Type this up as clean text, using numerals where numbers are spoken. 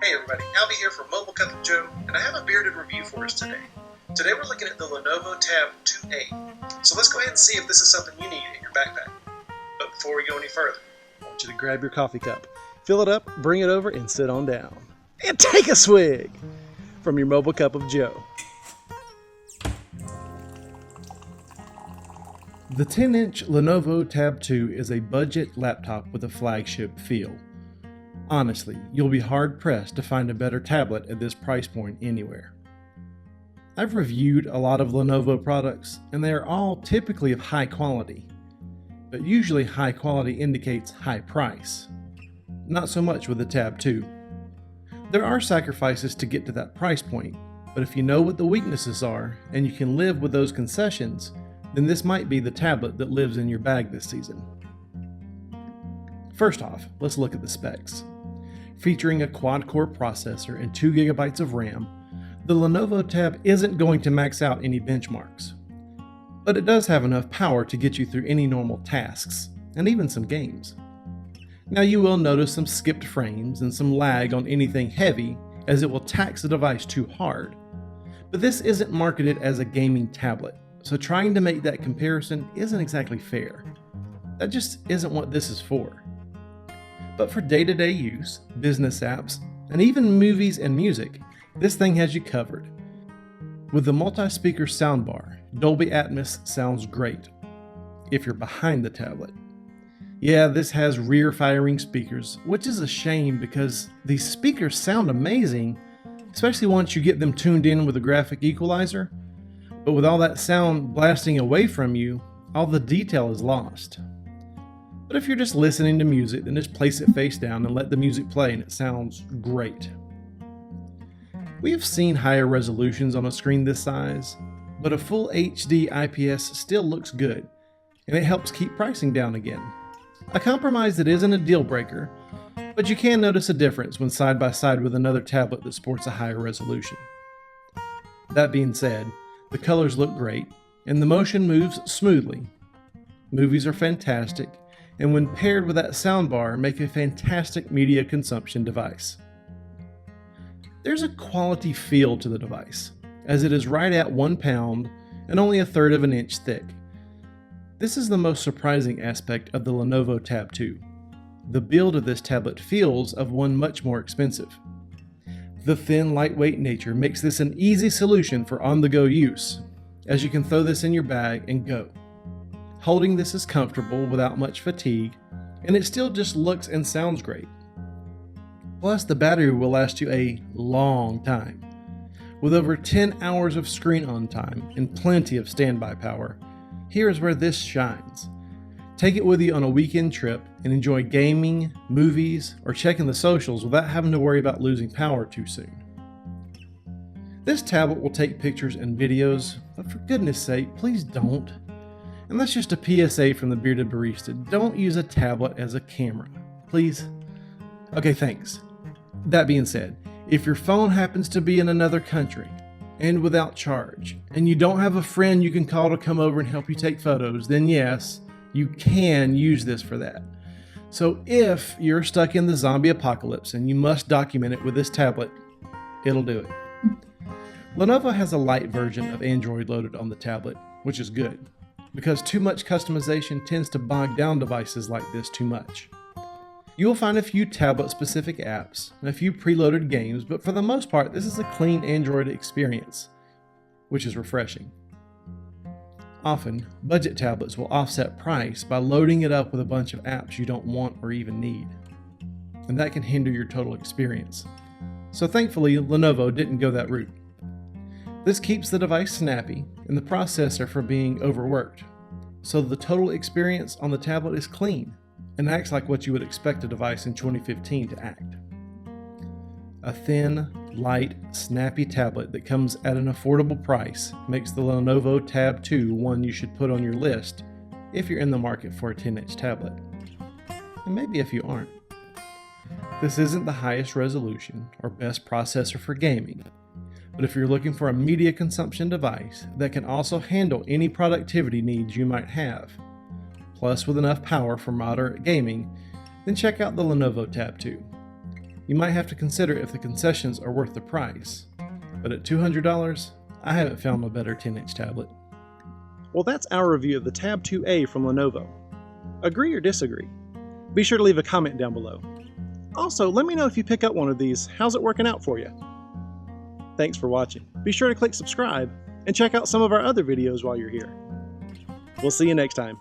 Hey everybody, Albie here from Mobile Cup of Joe, and I have a bearded review for us today. Today we're looking at the Lenovo Tab 2A. So let's go ahead and see if this is something you need in your backpack. But before we go any further, I want you to grab your coffee cup, fill it up, bring it over, and sit on down. And take a swig from your Mobile Cup of Joe. The 10-inch Lenovo Tab 2 is a budget laptop with a flagship feel. Honestly, you'll be hard-pressed to find a better tablet at this price point anywhere. I've reviewed a lot of Lenovo products, and they are all typically of high quality. But usually high quality indicates high price. Not so much with the Tab 2. There are sacrifices to get to that price point, but if you know what the weaknesses are, and you can live with those concessions, then this might be the tablet that lives in your bag this season. First off, let's look at the specs. Featuring a quad-core processor and 2 GB of RAM, the Lenovo Tab isn't going to max out any benchmarks. But it does have enough power to get you through any normal tasks, and even some games. Now you will notice some skipped frames and some lag on anything heavy, as it will tax the device too hard. But this isn't marketed as a gaming tablet, so trying to make that comparison isn't exactly fair. That just isn't what this is for. But for day-to-day use, business apps, and even movies and music, this thing has you covered. With the multi-speaker soundbar, Dolby Atmos sounds great if you're behind the tablet. Yeah, this has rear-firing speakers, which is a shame because these speakers sound amazing, especially once you get them tuned in with a graphic equalizer. But with all that sound blasting away from you, all the detail is lost. But if you're just listening to music, then just place it face down and let the music play and it sounds great. We have seen higher resolutions on a screen this size, but a full HD IPS still looks good, and it helps keep pricing down again. A compromise that isn't a deal breaker, but you can notice a difference when side by side with another tablet that sports a higher resolution. That being said, the colors look great, and the motion moves smoothly. Movies are fantastic, and when paired with that soundbar, make a fantastic media consumption device. There's a quality feel to the device, as it is right at 1 pound and only 1/3 of an inch thick. This is the most surprising aspect of the Lenovo Tab 2. The build of this tablet feels of one much more expensive. The thin, lightweight nature makes this an easy solution for on-the-go use, as you can throw this in your bag and go. Holding this is comfortable without much fatigue, and it still just looks and sounds great. Plus, the battery will last you a long time. With over 10 hours of screen on time and plenty of standby power, here is where this shines. Take it with you on a weekend trip and enjoy gaming, movies, or checking the socials without having to worry about losing power too soon. This tablet will take pictures and videos, but for goodness sake, please don't. And that's just a PSA from the Bearded Barista. Don't use a tablet as a camera, please. Okay, thanks. That being said, if your phone happens to be in another country and without charge, and you don't have a friend you can call to come over and help you take photos, then yes, you can use this for that. So if you're stuck in the zombie apocalypse and you must document it with this tablet, it'll do it. Lenovo has a light version of Android loaded on the tablet, which is good, because too much customization tends to bog down devices like this too much. You will find a few tablet-specific apps and a few preloaded games, but for the most part, this is a clean Android experience, which is refreshing. Often, budget tablets will offset price by loading it up with a bunch of apps you don't want or even need, and that can hinder your total experience. So thankfully, Lenovo didn't go that route. This keeps the device snappy and the processor from being overworked, so the total experience on the tablet is clean and acts like what you would expect a device in 2015 to act. A thin, light, snappy tablet that comes at an affordable price makes the Lenovo Tab 2 one you should put on your list if you're in the market for a 10-inch tablet. And maybe if you aren't. This isn't the highest resolution or best processor for gaming, but if you're looking for a media consumption device that can also handle any productivity needs you might have, plus with enough power for moderate gaming, then check out the Lenovo Tab 2. you might have to consider if the concessions are worth the price. But at $200, I haven't found a better 10-inch tablet. Well, that's our review of the Tab 2A from Lenovo. Agree or disagree? Be sure to leave a comment down below. Also, let me know if you pick up one of these, how's it working out for you? Thanks for watching. Be sure to click subscribe and check out some of our other videos while you're here. We'll see you next time.